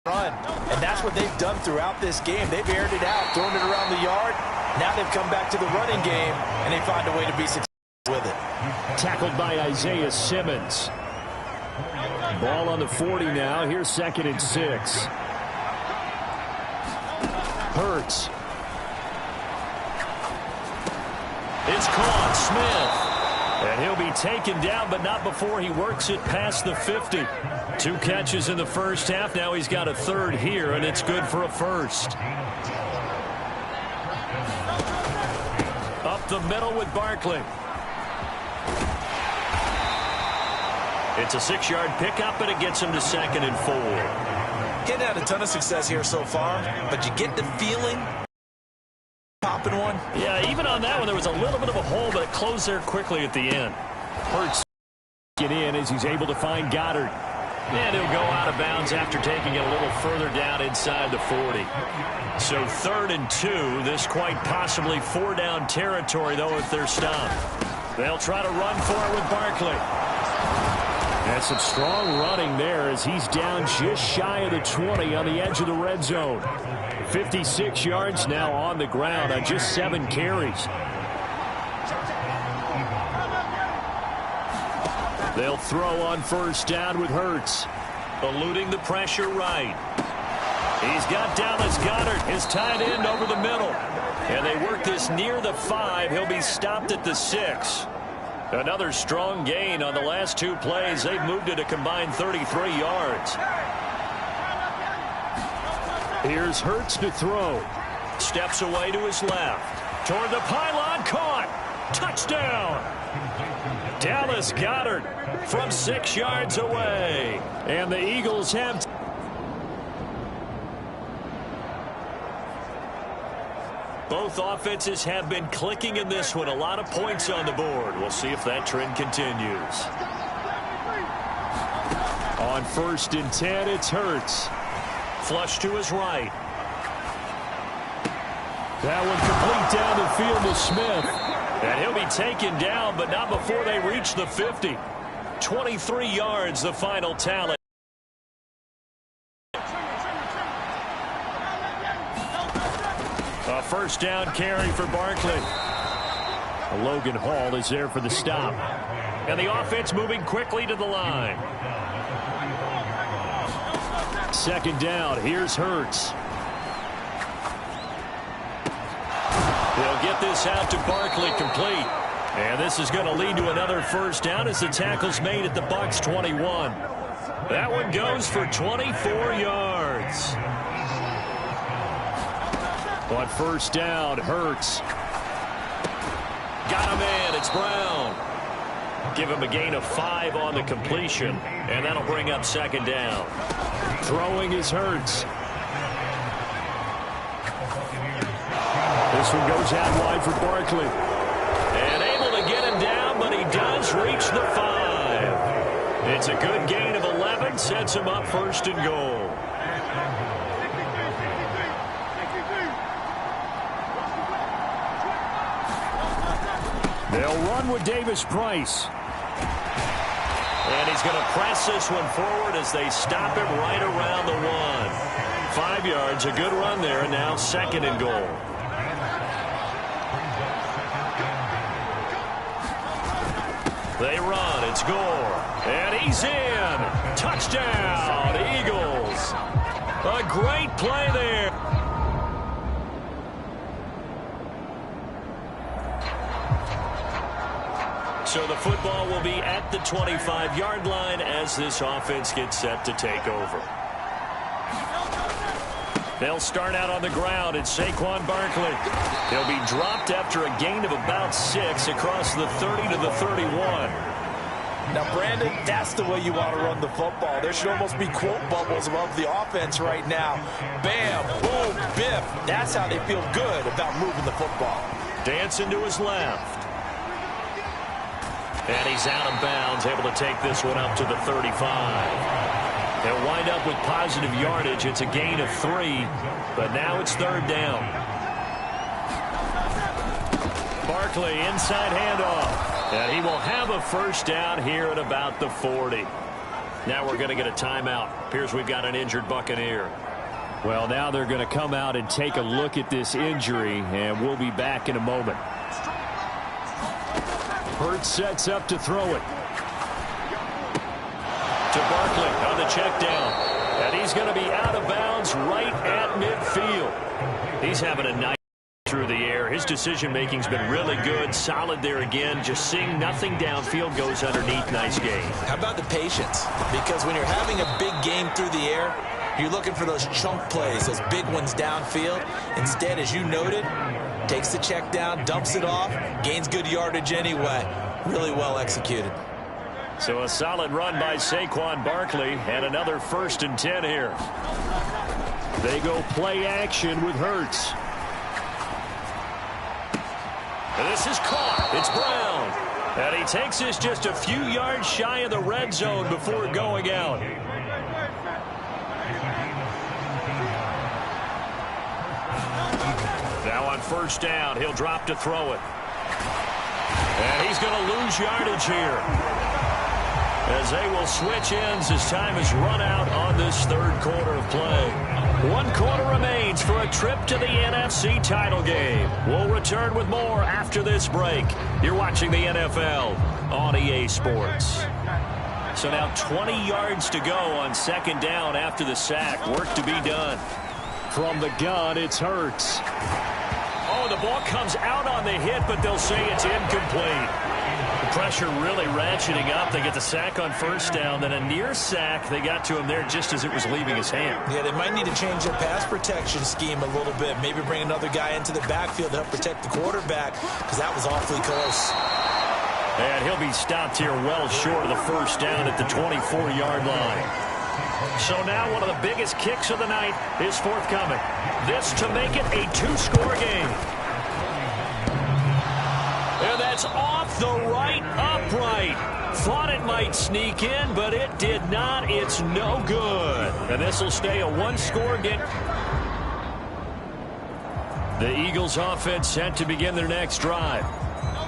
run. And that's what they've done throughout this game. They've aired it out, thrown it around the yard. Now they've come back to the running game, and they find a way to be successful with it. Tackled by Isaiah Simmons. Ball on the 40 now. Here's 2nd and 6. Hurts. It's caught. Smith. And he'll be taken down, but not before he works it past the 50. 2 catches in the first half. Now he's got a 3rd here, and it's good for a 1st. Up the middle with Barkley. It's a 6-yard pickup, and it gets him to 2nd and 4. Getting had a ton of success here so far, but you get the feeling popping one. Yeah, even on that one, there was a little bit of a hole, but it closed there quickly at the end. Hurts get in as he's able to find Goddard. And he'll go out of bounds after taking it a little further down inside the 40. So 3rd and 2. This quite possibly 4-down territory, though, if they're stopped. They'll try to run for it with Barkley. And some strong running there as he's down just shy of the 20 on the edge of the red zone. 56 yards now on the ground on just 7 carries. They'll throw on 1st down with Hurts. Eluding the pressure right. He's got Dallas Goedert, his tight end, over the middle. And they work this near the 5. He'll be stopped at the 6. Another strong gain on the last 2 plays. They've moved it a combined 33 yards. Here's Hurts to throw. Steps away to his left. Toward the pylon. Caught. Touchdown. Dallas Goedert from 6 yards away. And the Eagles have... Both offenses have been clicking in this one. A lot of points on the board. We'll see if that trend continues. On 1st and 10, it's Hurts. Flush to his right. That one complete down the field to Smith. And he'll be taken down, but not before they reach the 50. 23 yards, the final tally. A 1st down carry for Barkley. Logan Hall is there for the stop. And the offense moving quickly to the line. 2nd down. Here's Hurts. They'll get this out to Barkley complete. And this is going to lead to another 1st down as the tackle's made at the Bucs 21. That one goes for 24 yards. On 1st down, Hurts. Got him in. It's Brown. Give him a gain of 5 on the completion, and that'll bring up 2nd down. Throwing is Hurts. This one goes out wide for Barkley. And able to get him down, but he does reach the 5. It's a good gain of 11, sets him up 1st and goal. They'll run with Davis Price. And he's going to press this one forward as they stop him right around the 1. 5 yards, a good run there, and now 2nd and goal. They run, it's Gore. And he's in. Touchdown, Eagles. A great play there. So the football will be at the 25-yard line as this offense gets set to take over. They'll start out on the ground. It's Saquon Barkley. He'll be dropped after a gain of about 6 across the 30 to the 31. Now, Brandon, that's the way you want to run the football. There should almost be quote bubbles above the offense right now. Bam, boom, biff. That's how they feel good about moving the football. Dancing to his left. And he's out of bounds, able to take this one up to the 35. They'll wind up with positive yardage. It's a gain of 3, but now it's 3rd down. Barkley, inside handoff. And he will have a 1st down here at about the 40. Now we're going to get a timeout. Appears we've got an injured Buccaneer. Well, now they're going to come out and take a look at this injury, and we'll be back in a moment. Hurts sets up to throw it. To Barkley on the check down. And he's going to be out of bounds right at midfield. He's having a nice through the air. His decision-making's been really good. Solid there again. Just seeing nothing downfield goes underneath. Nice game. How about the patience? Because when you're having a big game through the air, you're looking for those chunk plays, those big ones downfield. Instead, as you noted, takes the check down, dumps it off, gains good yardage anyway. Really well executed. So a solid run by Saquon Barkley and another 1st and 10 here. They go play action with Hurts. And this is caught. It's Brown. And he takes this just a few yards shy of the red zone before going out. Now on 1st down, he'll drop to throw it. And he's going to lose yardage here, as they will switch ends as time is run out on this 3rd quarter of play. 1 quarter remains for a trip to the NFC title game. We'll return with more after this break. You're watching the NFL on EA Sports. So now 20 yards to go on 2nd down after the sack. Work to be done. From the gun, it's Hurts. Oh, the ball comes out on the hit, but they'll say it's incomplete. The pressure really ratcheting up. They get the sack on 1st down, then a near sack. They got to him there just as it was leaving his hand. Yeah, they might need to change their pass protection scheme a little bit. Maybe bring another guy into the backfield to help protect the quarterback, because that was awfully close. And he'll be stopped here well short of the 1st down at the 24-yard line. So now one of the biggest kicks of the night is forthcoming. This to make it a 2-score game. And that's off the right upright. Thought it might sneak in, but it did not. It's no good. And this will stay a 1-score game. The Eagles offense set to begin their next drive.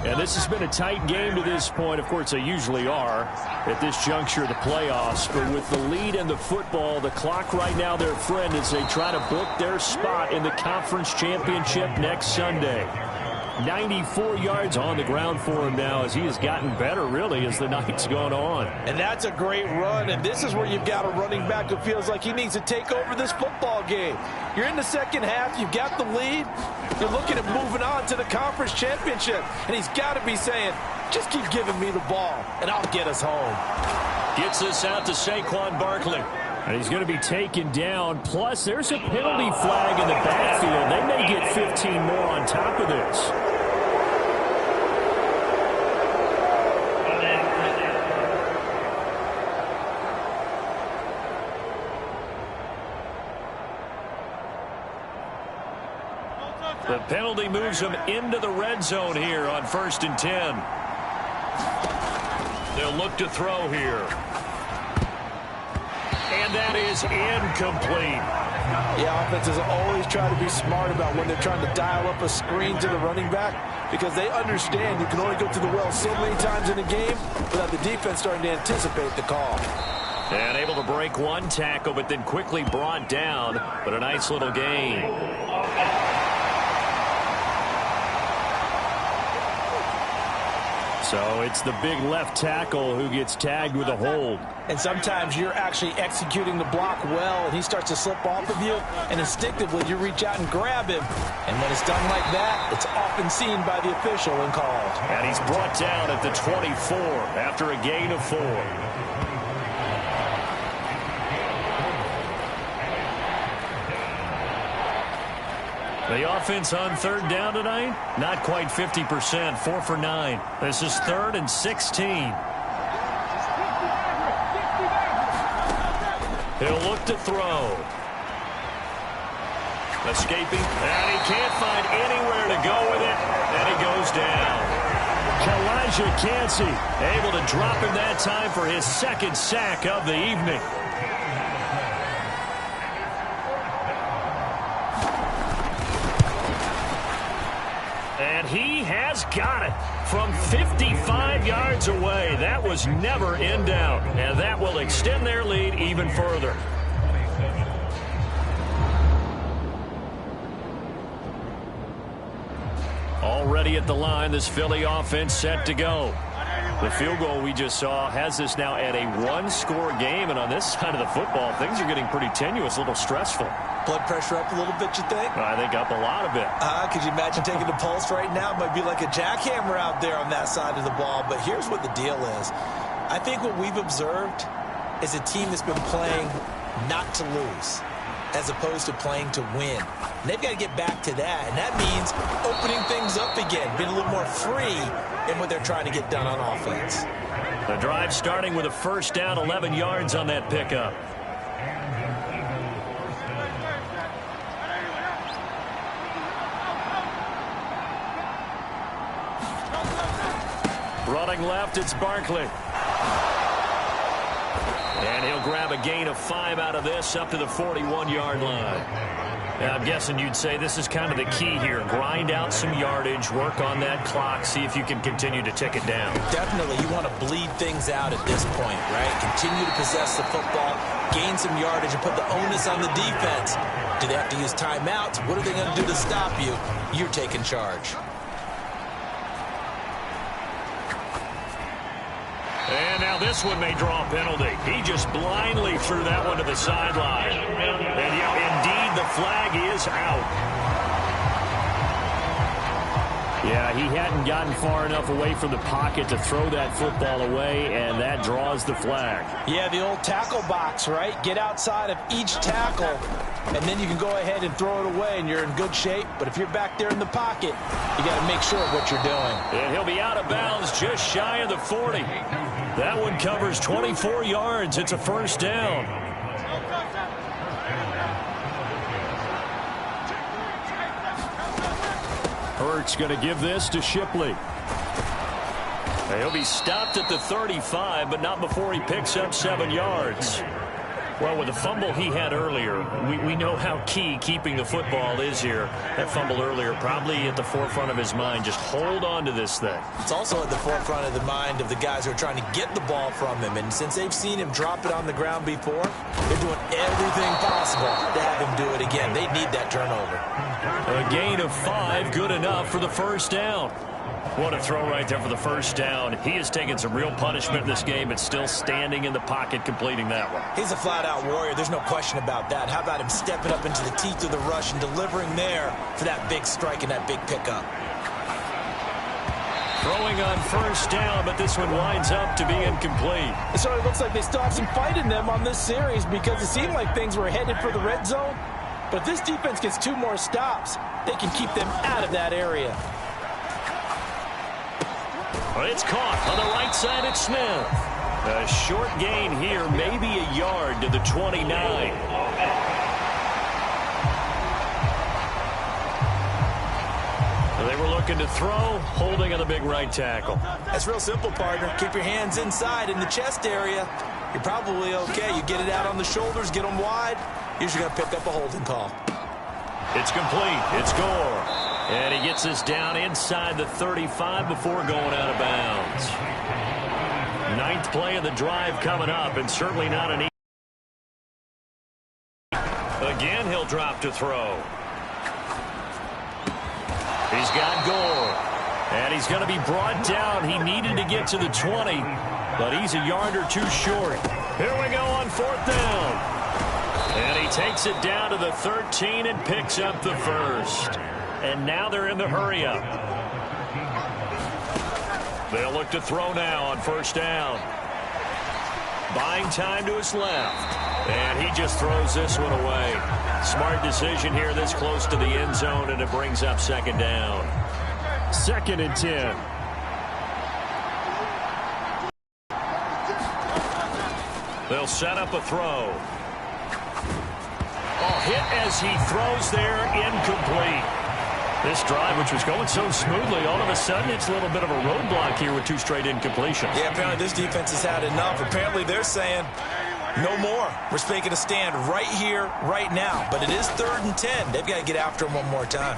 And this has been a tight game to this point. Of course, they usually are at this juncture of the playoffs. But with the lead in the football, the clock right now their friend as they try to book their spot in the conference championship next Sunday. 94 yards on the ground for him now as he has gotten better, really, as the night's gone on. And that's a great run, and this is where you've got a running back who feels like he needs to take over this football game. You're in the 2nd half, you've got the lead, you're looking at moving on to the conference championship, and he's got to be saying, just keep giving me the ball, and I'll get us home. Gets this out to Saquon Barkley. And he's going to be taken down. Plus, there's a penalty flag in the backfield. They may get 15 more on top of this. The penalty moves him into the red zone here on 1st and 10. They'll look to throw here. And that is incomplete. Yeah, offenses always try to be smart about when they're trying to dial up a screen to the running back, because they understand you can only go to the well so many times in a game without the defense starting to anticipate the call. And able to break 1 tackle, but then quickly brought down. But a nice little gain. So it's the big left tackle who gets tagged with a hold. And sometimes you're actually executing the block well, and he starts to slip off of you, and instinctively you reach out and grab him. And when it's done like that, it's often seen by the official and called. And he's brought down at the 24 after a gain of 4. The offense on 3rd down tonight, not quite 50%, 4 for 9. This is 3rd and 16. He'll look to throw. Escaping, and he can't find anywhere to go with it, and he goes down. Elijah Cansey able to drop him that time for his 2nd sack of the evening. And he has got it from 55 yards away. That was never in doubt. And that will extend their lead even further. Already at the line, this Philly offense set to go. The field goal we just saw has us now at a one-score game. And on this side of the football, things are getting pretty tenuous, a little stressful. Blood pressure up a little bit, you think? I think up a lot of it. Could you imagine taking the pulse right now? It might be like a jackhammer out there on that side of the ball. But here's what the deal is. I think what we've observed is a team that's been playing not to lose as opposed to playing to win. And they've got to get back to that. And that means opening things up again, being a little more free in what they're trying to get done on offense. The drive starting with a first down, 11 yards on that pickup. Running left, it's Barkley. And he'll grab a gain of 5 out of this up to the 41-yard line. Now, I'm guessing you'd say this is kind of the key here. Grind out some yardage, work on that clock, see if you can continue to tick it down. Definitely. You want to bleed things out at this point, right? Continue to possess the football, gain some yardage, and put the onus on the defense. Do they have to use timeouts? What are they going to do to stop you? You're taking charge. And now this one may draw a penalty. He just blindly threw that one to the sideline. And yeah, indeed, the flag is out. Yeah, he hadn't gotten far enough away from the pocket to throw that football away, and that draws the flag. Yeah, the old tackle box, right? Get outside of each tackle, and then you can go ahead and throw it away, and you're in good shape. But if you're back there in the pocket, you got to make sure of what you're doing. And he'll be out of bounds just shy of the 40. That one covers 24 yards. It's a first down. Hurts going to give this to Shipley. He'll be stopped at the 35, but not before he picks up 7 yards. Well, with the fumble he had earlier, we know how key keeping the football is here. That fumble earlier probably at the forefront of his mind. Just hold on to this thing. It's also at the forefront of the mind of the guys who are trying to get the ball from him. And since they've seen him drop it on the ground before, they're doing everything possible to have him do it again. They need that turnover. A gain of 5, good enough for the first down. What a throw right there for the first down. He has taken some real punishment in this game, but still standing in the pocket completing that one. He's a flat-out warrior. There's no question about that. How about him stepping up into the teeth of the rush and delivering there for that big strike and that big pickup. Throwing on first down, but this one winds up to be incomplete. So it looks like they still have some fight in them on this series because it seemed like things were headed for the red zone. But if this defense gets 2 more stops, they can keep them out of that area. It's caught on the right side at Smith. A short gain here, maybe a yard to the 29. They were looking to throw, holding on the big right tackle. That's real simple, partner. Keep your hands inside in the chest area. You're probably okay. You get it out on the shoulders, get them wide. Usually going to pick up a holding call. It's complete. It's Gore. And he gets us down inside the 35 before going out of bounds. 9th play of the drive coming up, and certainly not an easy. Again, he'll drop to throw. He's got Gore. And he's going to be brought down. He needed to get to the 20, but he's a yard or 2 short. Here we go on 4th down. And he takes it down to the 13 and picks up the first. And now they're in the hurry-up. They'll look to throw now on first down. Buying time to his left. And he just throws this one away. Smart decision here this close to the end zone, and it brings up 2nd down. 2nd and 10. They'll set up a throw. Oh, hit as he throws there, incomplete. This drive, which was going so smoothly, all of a sudden it's a little bit of a roadblock here with 2 straight incompletions. Yeah, apparently this defense has had enough. Apparently they're saying no more. We're making a stand right here, right now. But it is 3rd and 10. They've got to get after him one more time.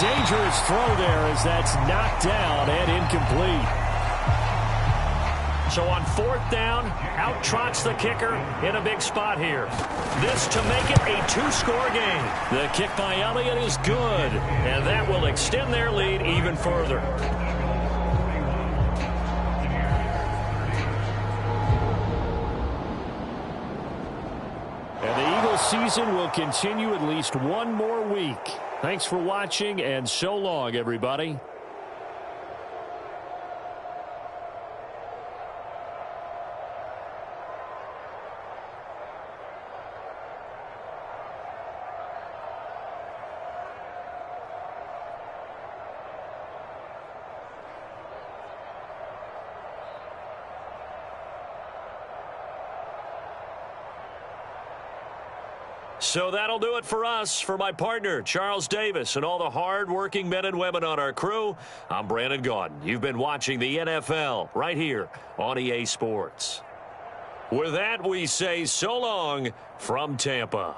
dangerous throw there as that's knocked down and incomplete. So on 4th down, out trots the kicker in a big spot here. This to make it a 2-score game. The kick by Elliott is good, and that will extend their lead even further. And the Eagles season will continue at least one more week. Thanks for watching, and so long, everybody. So that'll do it for us. For my partner, Charles Davis, and all the hard-working men and women on our crew, I'm Brandon Gaudin. You've been watching the NFL right here on EA Sports. With that, we say so long from Tampa.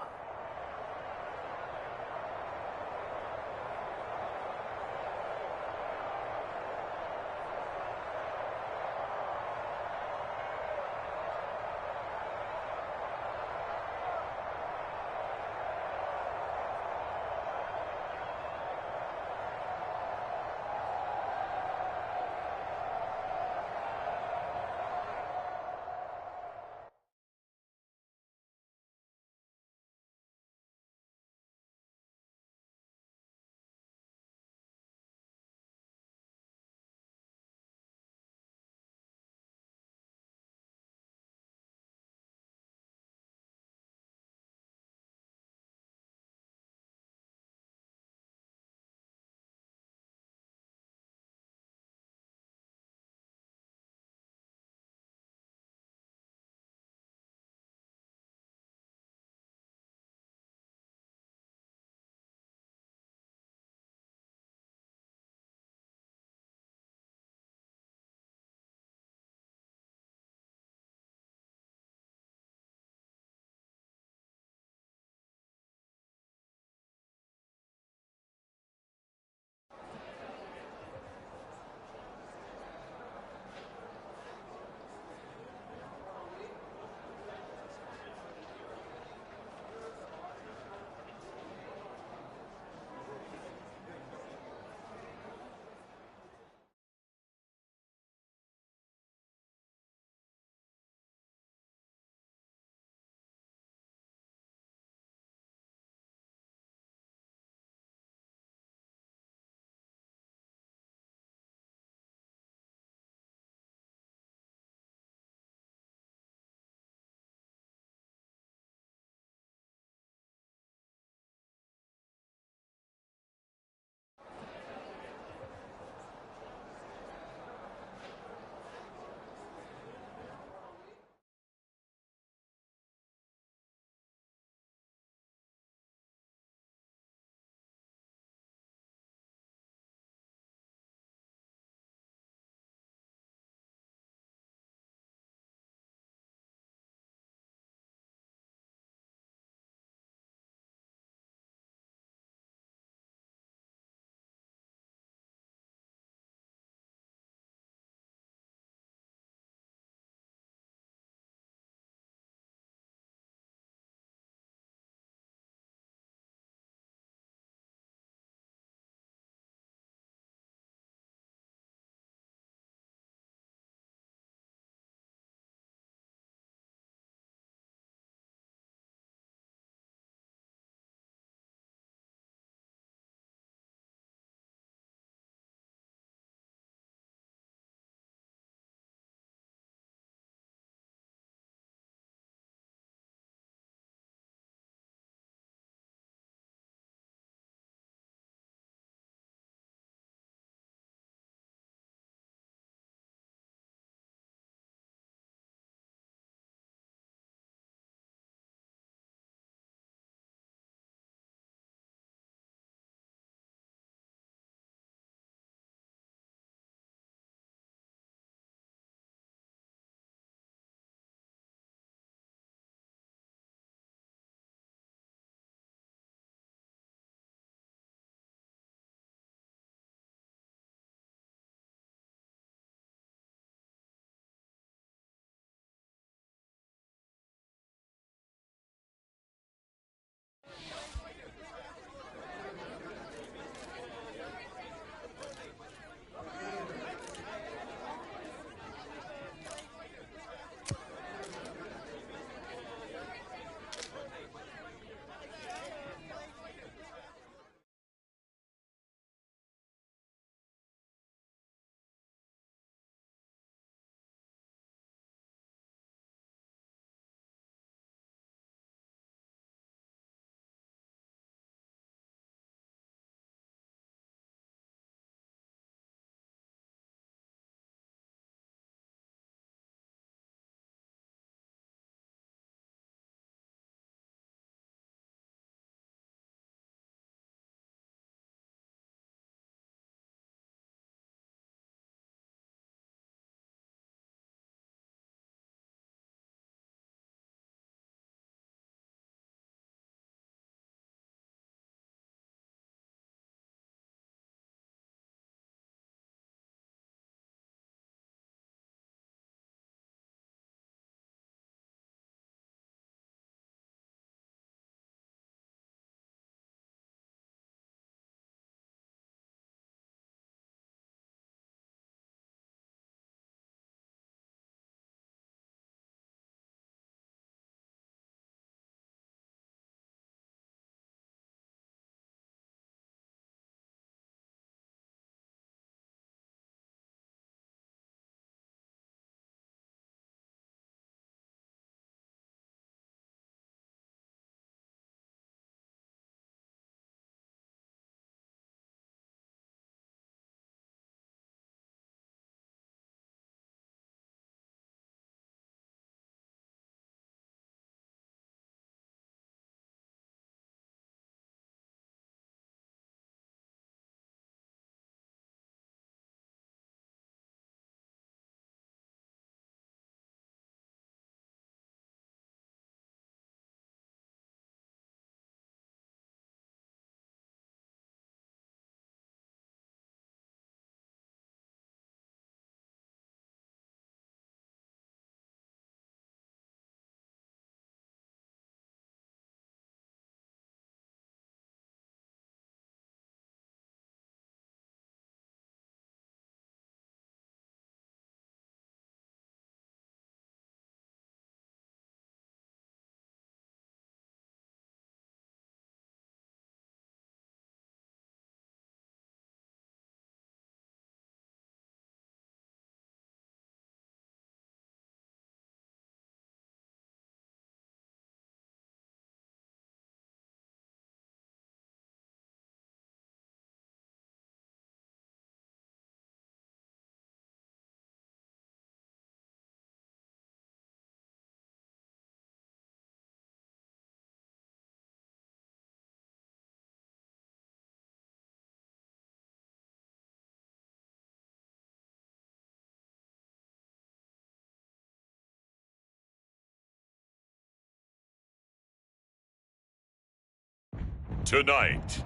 Tonight,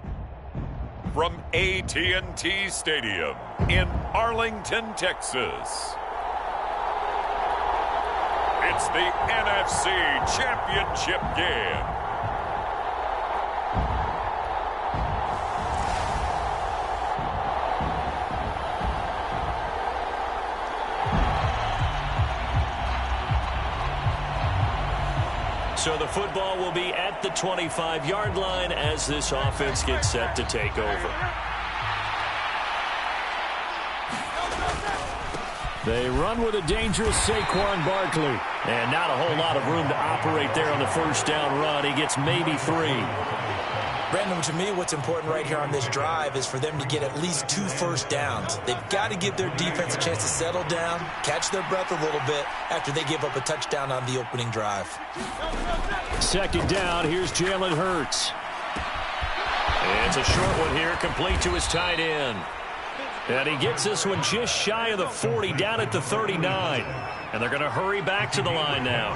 from AT&T Stadium in Arlington, Texas, it's the NFC Championship game. So the football will be at the 25-yard line as this offense gets set to take over. They run with a dangerous Saquon Barkley. And not a whole lot of room to operate there on the first down run. He gets maybe 3. Brandon, to me, what's important right here on this drive is for them to get at least 2 first downs. They've got to give their defense a chance to settle down, catch their breath a little bit after they give up a touchdown on the opening drive. Second down, here's Jalen Hurts. It's a short one here, complete to his tight end. And he gets this one just shy of the 40, down at the 39. And they're going to hurry back to the line now.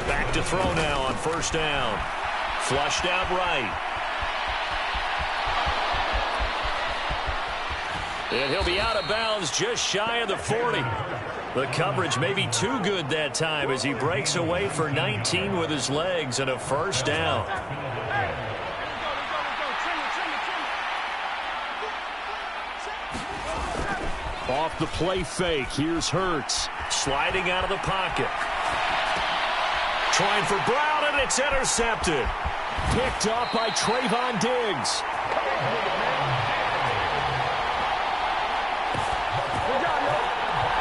Back to throw now on first down. Flushed out right. And he'll be out of bounds just shy of the 40. The coverage may be too good that time as he breaks away for 19 with his legs and a first down. Off the play fake, here's Hurts. Sliding out of the pocket. Trying for Brown, and it's intercepted. Picked up by Trayvon Diggs.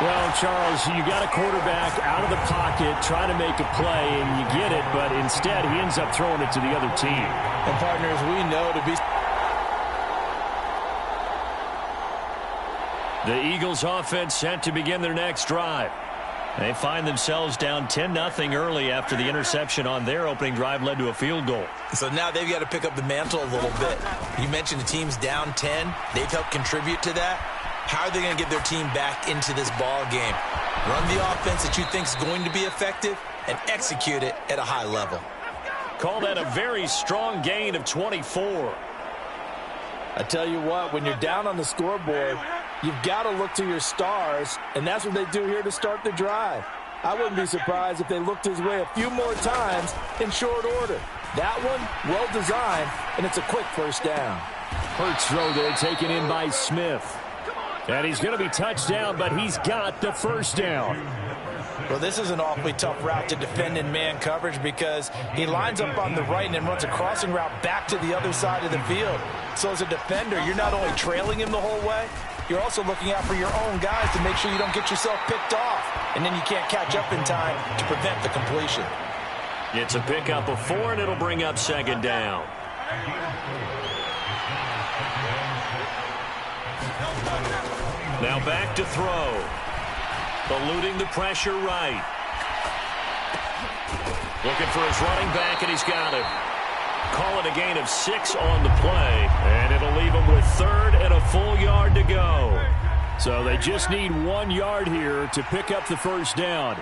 Well, Charles, you got a quarterback out of the pocket trying to make a play, and you get it, but instead he ends up throwing it to the other team. And partners, we know to be... The Eagles offense set to begin their next drive. They find themselves down 10-0 early after the interception on their opening drive led to a field goal. So now they've got to pick up the mantle a little bit. You mentioned the team's down 10. They've helped contribute to that. How are they going to get their team back into this ball game? Run the offense that you think is going to be effective and execute it at a high level. Call that a very strong gain of 24. I tell you what, when you're down on the scoreboard, you've got to look to your stars, and that's what they do here to start the drive. I wouldn't be surprised if they looked his way a few more times in short order. That one, well designed, and it's a quick first down. Hurts throw there taken in by Smith. And he's going to be touched down, but he's got the first down. Well, this is an awfully tough route to defend in man coverage because he lines up on the right and then runs a crossing route back to the other side of the field. So as a defender, you're not only trailing him the whole way, you're also looking out for your own guys to make sure you don't get yourself picked off. And then you can't catch up in time to prevent the completion. It's a pickup of 4, and it'll bring up second down. Now back to throw. Eluding the pressure right. Looking for his running back, and he's got it. Call it a gain of 6 on the play, and it'll leave him with 3rd and a full yard to go. So they just need 1 yard here to pick up the first down.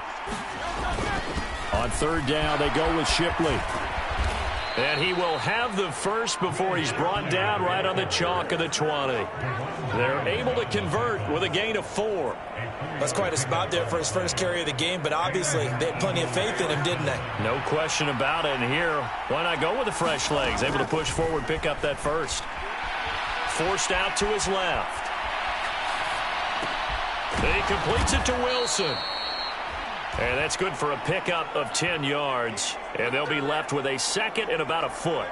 On 3rd down, they go with Shipley. And he will have the first before he's brought down right on the chalk of the 20. They're able to convert with a gain of 4. That's quite a spot there for his first carry of the game, but obviously they had plenty of faith in him, didn't they? No question about it. And here, why not go with the fresh legs? Able to push forward, pick up that first. Forced out to his left. He completes it to Wilson. And that's good for a pickup of 10 yards. And they'll be left with a 2nd and about a foot.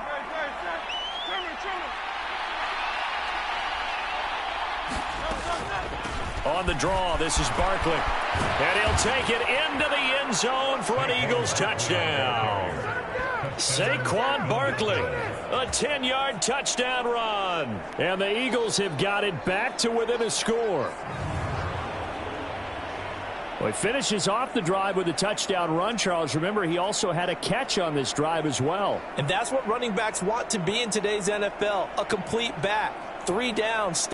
On the draw, this is Barkley. And he'll take it into the end zone for an Eagles touchdown. Saquon Barkley, a 10-yard touchdown run. And the Eagles have got it back to within a score. Well, he finishes off the drive with a touchdown run, Charles. Remember, he also had a catch on this drive as well. And that's what running backs want to be in today's NFL, a complete back. 3 downs.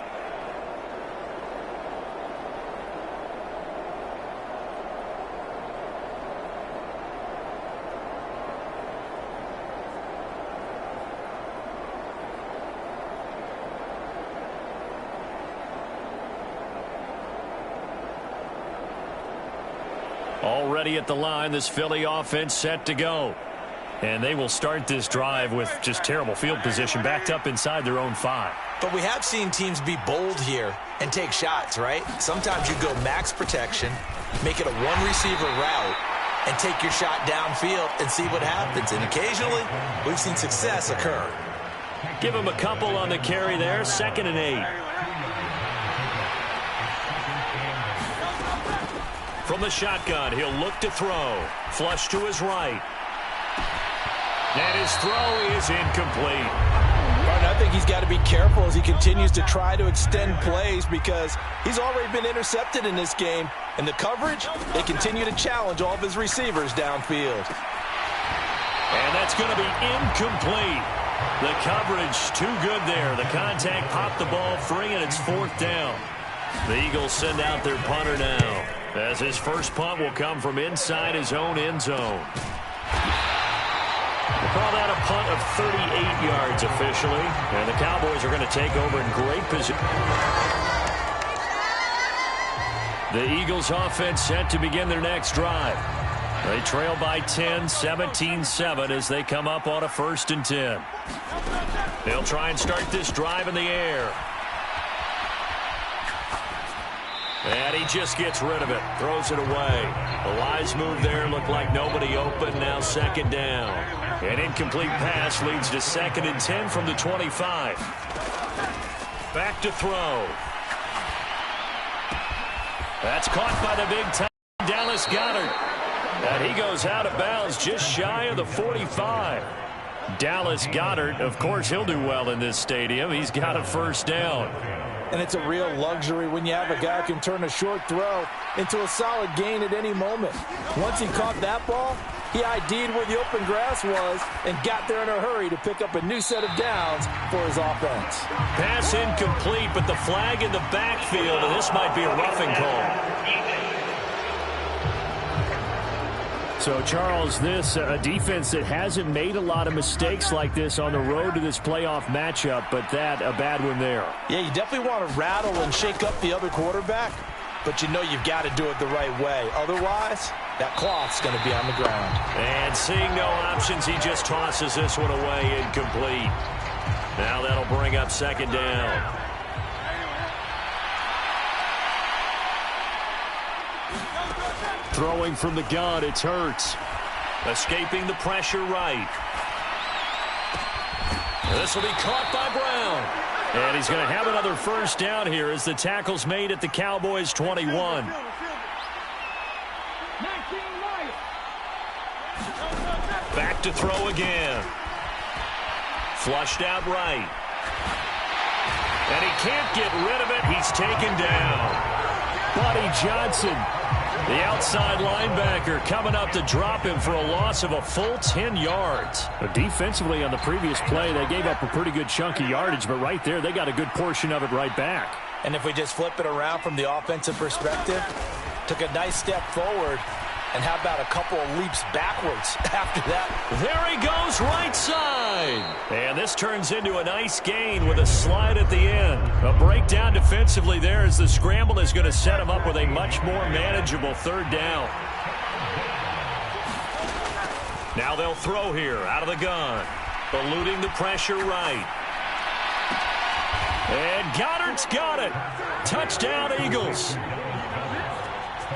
Already at the line, this Philly offense set to go. And they will start this drive with just terrible field position, backed up inside their own 5. But we have seen teams be bold here and take shots, right? Sometimes you go max protection, make it a one-receiver route, and take your shot downfield and see what happens. And occasionally, we've seen success occur. Give him a couple on the carry there, 2nd and 8. From the shotgun, he'll look to throw. Flush to his right. And his throw is incomplete. Martin, I think he's got to be careful as he continues to try to extend plays because he's already been intercepted in this game. And the coverage, they continue to challenge all of his receivers downfield. And that's going to be incomplete. The coverage too good there. The contact popped the ball free, and it's 4th down. The Eagles send out their punter now, as his first punt will come from inside his own end zone. We'll call that a punt of 38 yards officially, and the Cowboys are going to take over in great position. The Eagles offense set to begin their next drive. They trail by 10, 17-7 as they come up on a 1st and 10. They'll try and start this drive in the air. And he just gets rid of it, throws it away. A wise move there, looked like nobody open, now 2nd down. An incomplete pass leads to 2nd and 10 from the 25. Back to throw. That's caught by the big time, Dallas Goedert. And he goes out of bounds just shy of the 45. Dallas Goedert, of course, he'll do well in this stadium. He's got a 1st down. And it's a real luxury when you have a guy who can turn a short throw into a solid gain at any moment. Once he caught that ball, he ID'd where the open grass was and got there in a hurry to pick up a new set of downs for his offense. Pass incomplete, but the flag in the backfield, and this might be a roughing call. So, Charles, this a defense that hasn't made a lot of mistakes like this on the road to this playoff matchup, but that a bad one there. Yeah, you definitely want to rattle and shake up the other quarterback, but you know you've got to do it the right way. Otherwise, that cloth's going to be on the ground. And seeing no options, he just tosses this one away incomplete. Now that'll bring up 2nd down. Throwing from the gun, it's Hurts. Escaping the pressure right. This will be caught by Brown. And he's going to have another 1st down here as the tackle's made at the Cowboys' 21. Back to throw again. Flushed out right. And he can't get rid of it. He's taken down. Buddy Johnson, the outside linebacker, coming up to drop him for a loss of a full 10 yards. But defensively on the previous play, they gave up a pretty good chunk of yardage, but right there, they got a good portion of it right back. And if we just flip it around from the offensive perspective, took a nice step forward, and how about a couple of leaps backwards after that? There he goes, right side. And this turns into a nice gain with a slide at the end. A breakdown defensively there as the scramble is going to set him up with a much more manageable 3rd down. Now they'll throw here out of the gun. Eluding the pressure right. And Goddard's got it. Touchdown, Eagles.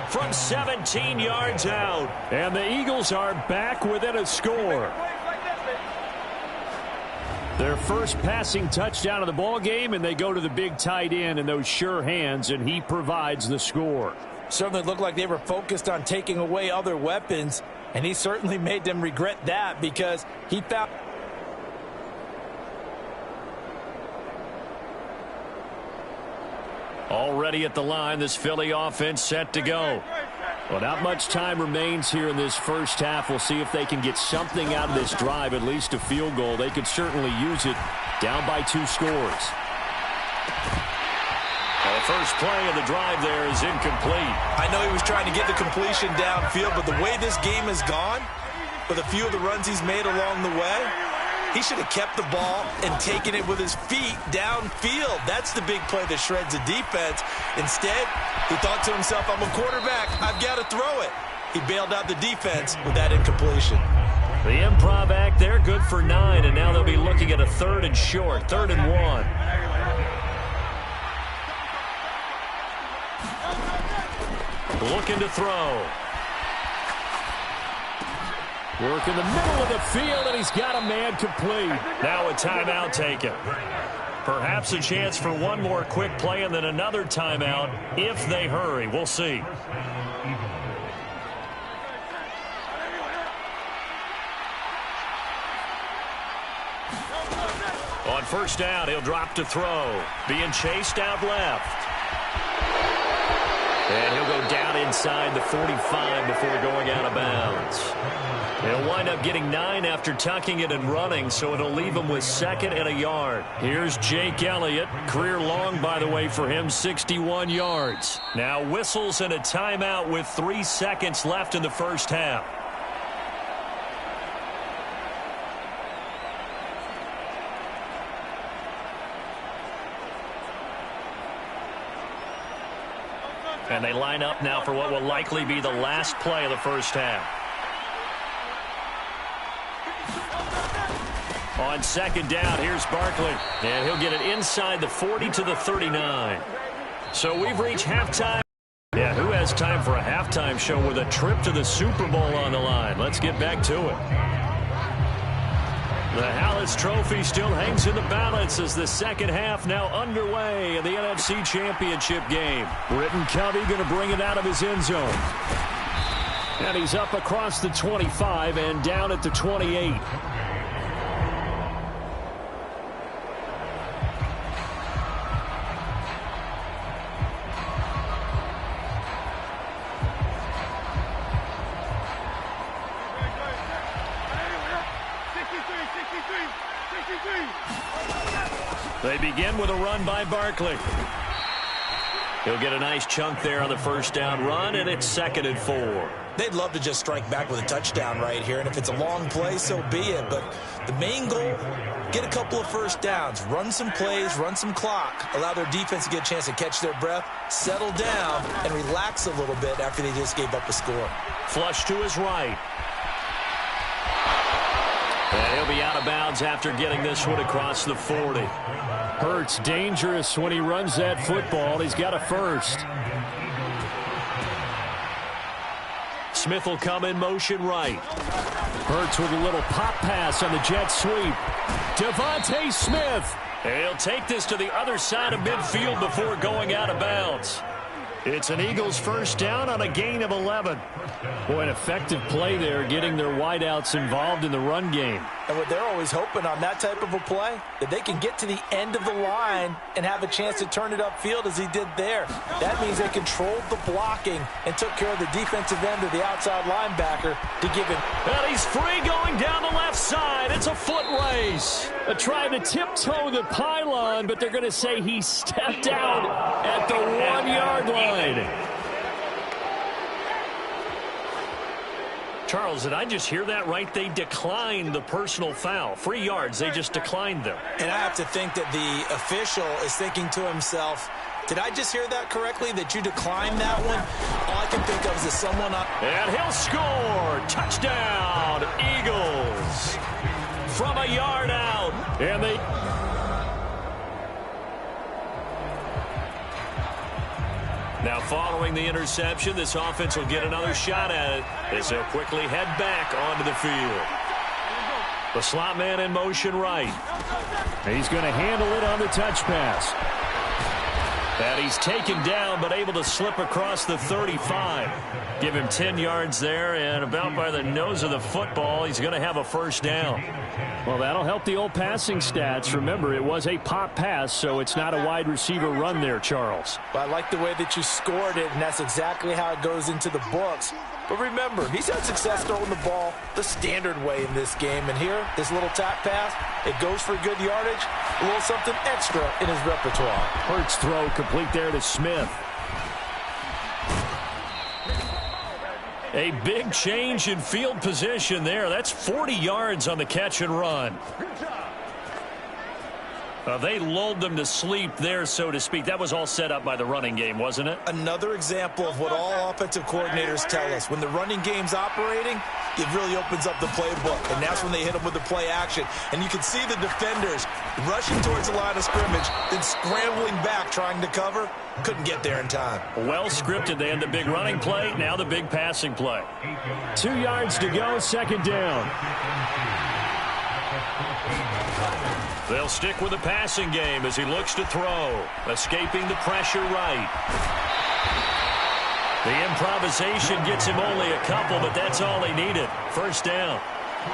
From 17 yards out. And the Eagles are back within a score. Their first passing touchdown of the ball game, and they go to the big tight end in those sure hands, and he provides the score. Certainly looked like they were focused on taking away other weapons, and he certainly made them regret that because he found... Already at the line, this Philly offense set to go. Well, not much time remains here in this first half. We'll see if they can get something out of this drive, at least a field goal. They could certainly use it down by 2 scores. Well, the first play of the drive there is incomplete. I know he was trying to get the completion downfield, but the way this game has gone, with a few of the runs he's made along the way, he should have kept the ball and taken it with his feet downfield. That's the big play that shreds the defense. Instead, he thought to himself, I'm a quarterback. I've got to throw it. He bailed out the defense with that incompletion. The improv act there, good for 9, and now they'll be looking at a 3rd and short, 3rd and 1. Looking to throw. Work in the middle of the field, and he's got a man complete. Now a timeout taken. Perhaps a chance for one more quick play and then another timeout if they hurry. We'll see. On first down, he'll drop to throw. Being chased out left. And he'll go down inside the 45 before going out of bounds. He'll wind up getting 9 after tucking it and running, so it'll leave him with 2nd and a yard. Here's Jake Elliott. Career long, by the way, for him, 61 yards. Now whistles and a timeout with 3 seconds left in the first half. And they line up now for what will likely be the last play of the first half. On second down, here's Barkley. And he'll get it inside the 40 to the 39. So we've reached halftime. Yeah, who has time for a halftime show with a trip to the Super Bowl on the line? Let's get back to it. The Hallis Trophy still hangs in the balance as the second half now underway in the NFC Championship game. Britton Covey going to bring it out of his end zone. And he's up across the 25 and down at the 28. They begin with a run by Barkley. He'll get a nice chunk there on the first down run, and it's 2nd and 4. They'd love to just strike back with a touchdown right here, and if it's a long play, so be it. But the main goal, get a couple of first downs, run some plays, run some clock, allow their defense to get a chance to catch their breath, settle down, and relax a little bit after they just gave up a score. Flush to his right. And he'll be out of bounds after getting this one across the 40. Hurts dangerous when he runs that football. He's got a first. Smith will come in motion right. Hurts with a little pop pass on the jet sweep. Devontae Smith. And he'll take this to the other side of midfield before going out of bounds. It's an Eagles first down on a gain of 11. Boy, an effective play there, getting their wideouts involved in the run game. And what they're always hoping on that type of a play, that they can get to the end of the line and have a chance to turn it upfield as he did there. That means they controlled the blocking and took care of the defensive end of the outside linebacker to give him. And he's free going down the left side. It's a foot race. They're trying to tiptoe the pylon, but they're going to say he stepped out at the 1-yard line. Charles, did I just hear that right? They declined the personal foul. 3 yards, they just declined them. And I have to think that the official is thinking to himself, did I just hear that correctly, that you declined that one? All I can think of is that someone up. And he'll score. Touchdown, Eagles. From a yard out. And they... Now, following the interception, this offense will get another shot at it as they'll quickly head back onto the field. The slot man in motion right. He's going to handle it on the touch pass. And he's taken down, but able to slip across the 35. Give him 10 yards there, and about by the nose of the football, he's going to have a first down. Well, that'll help the old passing stats. Remember, it was a pop pass, so it's not a wide receiver run there, Charles. But I like the way that you scored it, and that's exactly how it goes into the books. But remember, he's had success throwing the ball the standard way in this game. And here, this little tap pass, it goes for good yardage, a little something extra in his repertoire. Hurts throw complete there to Smith. A big change in field position there. That's 40 yards on the catch and run. They lulled them to sleep there, so to speak. That was all set up by the running game, wasn't it? Another example of what all offensive coordinators tell us. When the running game's operating, it really opens up the playbook, and that's when they hit them with the play action. And you can see the defenders rushing towards the line of scrimmage, then scrambling back trying to cover. Couldn't get there in time. Well scripted. They had the big running play, now the big passing play. 2 yards to go, second down. They'll stick with the passing game as he looks to throw. Escaping the pressure right. The improvisation gets him only a couple, but that's all he needed. First down.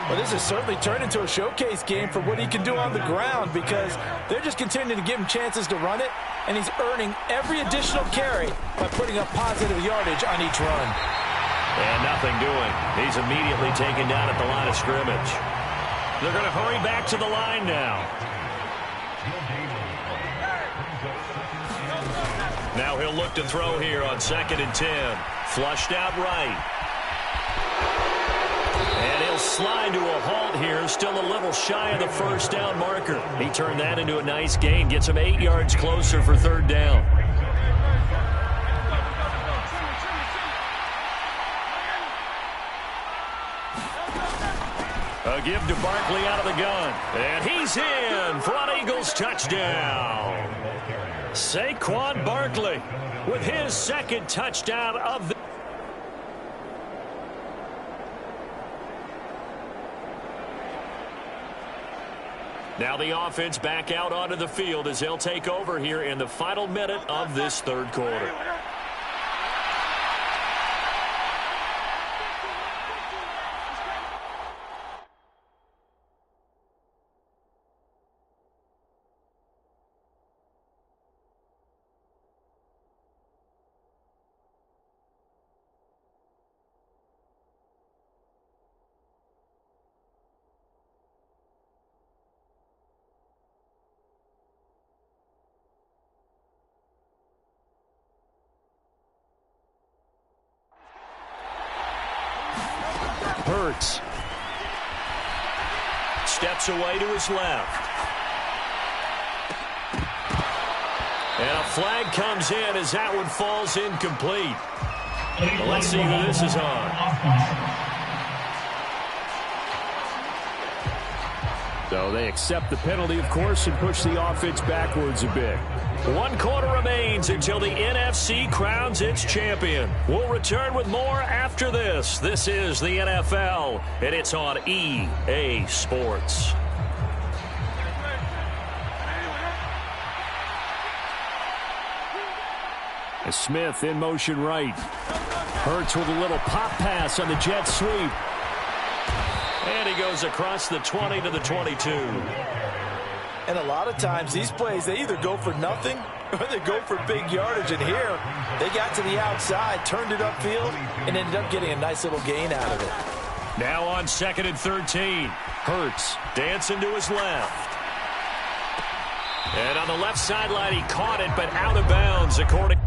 Well, this has certainly turned into a showcase game for what he can do on the ground because they're just continuing to give him chances to run it, and he's earning every additional carry by putting up positive yardage on each run. And nothing doing. He's immediately taken down at the line of scrimmage. They're going to hurry back to the line now. Now he'll look to throw here on 2nd and 10. Flushed out right. And he'll slide to a halt here. Still a little shy of the first down marker. He turned that into a nice gain. Gets him 8 yards closer for 3rd down. A give to Barkley out of the gun. And he's in for an Eagles touchdown. Saquon Barkley with his 2nd touchdown of the... Now the offense back out onto the field as they'll take over here in the final minute of this 3rd quarter. Hurts. Steps away to his left. And a flag comes in as that one falls incomplete. Well, let's see who this is on. So they accept the penalty, of course, and push the offense backwards a bit. 1 quarter remains until the NFC crowns its champion. We'll return with more after this. This is the NFL, and it's on EA Sports. Smith in motion right. Hurts with a little pop pass on the jet sweep. And he goes across the 20 to the 22. And a lot of times these plays, they either go for nothing or they go for big yardage. And here, they got to the outside, turned it upfield, and ended up getting a nice little gain out of it. Now on 2nd and 13. Hurts dancing to his left. And on the left sideline, he caught it, but out of bounds, according...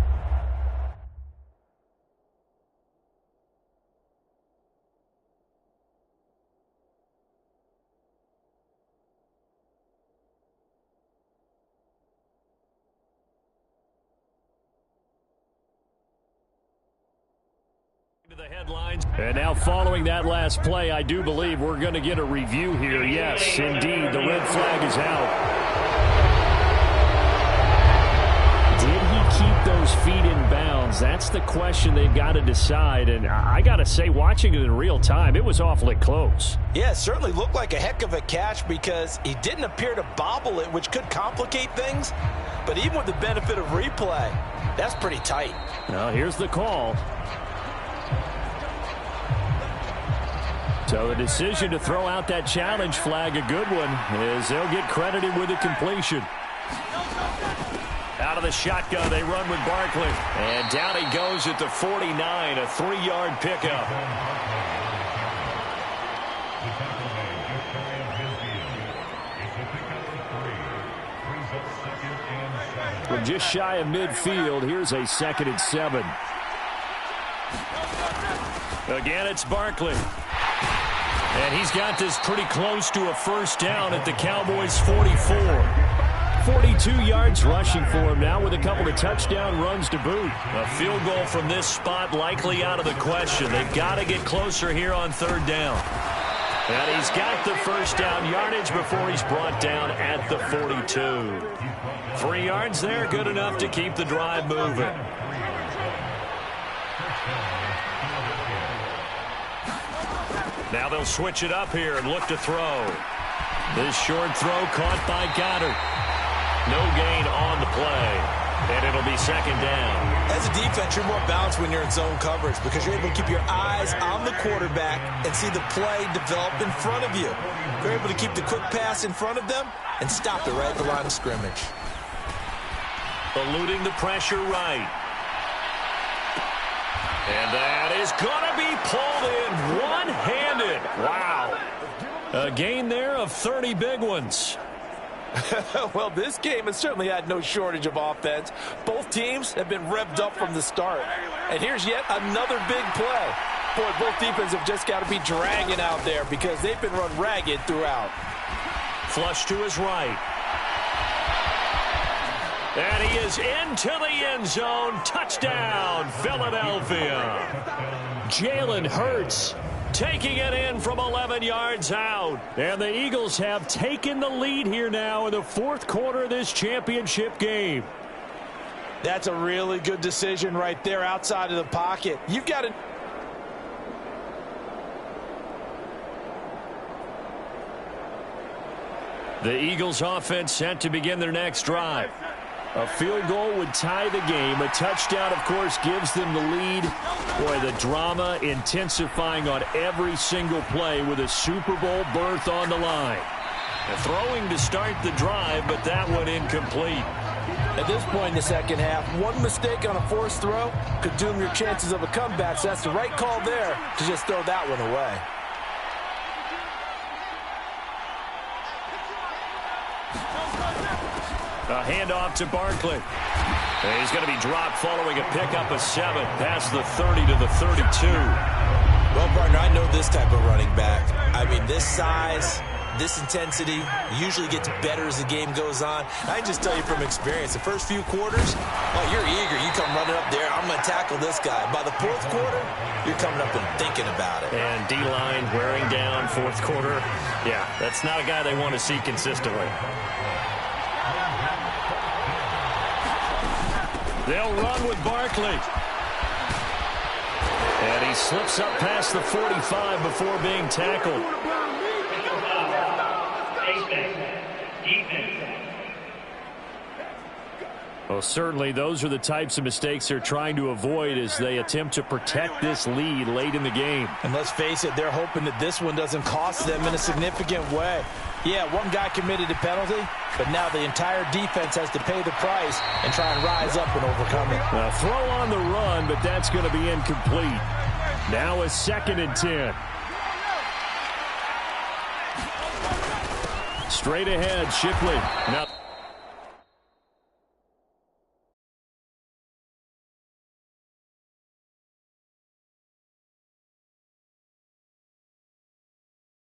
the headlines. And now following that last play, I do believe we're going to get a review here. Yes, indeed, the red flag is out. Did he keep those feet in bounds? That's the question they've got to decide. And I got to say, watching it in real time, it was awfully close. Yeah, it certainly looked like a heck of a catch because he didn't appear to bobble it, which could complicate things. But even with the benefit of replay, that's pretty tight. Now, here's the call. So the decision to throw out that challenge flag, a good one, as they'll get credited with a completion. Out of the shotgun, they run with Barkley. And down he goes at the 49, a 3-yard pickup. From just shy of midfield, here's a 2nd and 7. Again, it's Barkley. And he's got this pretty close to a first down at the Cowboys' 44. 42 yards rushing for him now with a couple of touchdown runs to boot. A field goal from this spot likely out of the question. They've got to get closer here on third down. And he's got the first down yardage before he's brought down at the 42. 3 yards there, good enough to keep the drive moving. Now they'll switch it up here and look to throw. This short throw caught by Goddard. No gain on the play, and it'll be second down. As a defense, you're more balanced when you're in zone coverage because you're able to keep your eyes on the quarterback and see the play develop in front of you. You're able to keep the quick pass in front of them and stop it right at the line of scrimmage. Eluding the pressure right. And that is going to be pulled in one-handed. Wow. A gain there of 30 big ones. Well, this game has certainly had no shortage of offense. Both teams have been revved up from the start. And here's yet another big play. Boy, both defenses have just got to be dragging out there because they've been run ragged throughout. Flush to his right. And he is into the end zone. Touchdown, Philadelphia. Jalen Hurts taking it in from 11 yards out. And the Eagles have taken the lead here now in the fourth quarter of this championship game. That's a really good decision right there outside of the pocket. You've got to... The Eagles offense set to begin their next drive. A field goal would tie the game. A touchdown, of course, gives them the lead. Boy, the drama intensifying on every single play with a Super Bowl berth on the line. And throwing to start the drive, but that one incomplete. At this point in the second half, one mistake on a forced throw could doom your chances of a comeback. So that's the right call there to just throw that one away. A handoff to Barkley. And he's going to be dropped following a pickup of 7 past the 30 to the 32. Well, partner, I know this type of running back. I mean, this size, this intensity usually gets better as the game goes on. I can just tell you from experience, the first few quarters, oh, you're eager. You come running up there, I'm going to tackle this guy. By the fourth quarter, you're coming up and thinking about it. And D-line wearing down fourth quarter. Yeah, that's not a guy they want to see consistently. They'll run with Barkley. And he slips up past the 45 before being tackled. Well, certainly those are the types of mistakes they're trying to avoid as they attempt to protect this lead late in the game. And let's face it, they're hoping that this one doesn't cost them in a significant way. Yeah, one guy committed a penalty, but now the entire defense has to pay the price and try and rise up and overcome it. A throw on the run, but that's going to be incomplete. Now a 2nd and 10. Straight ahead, Shipley. Now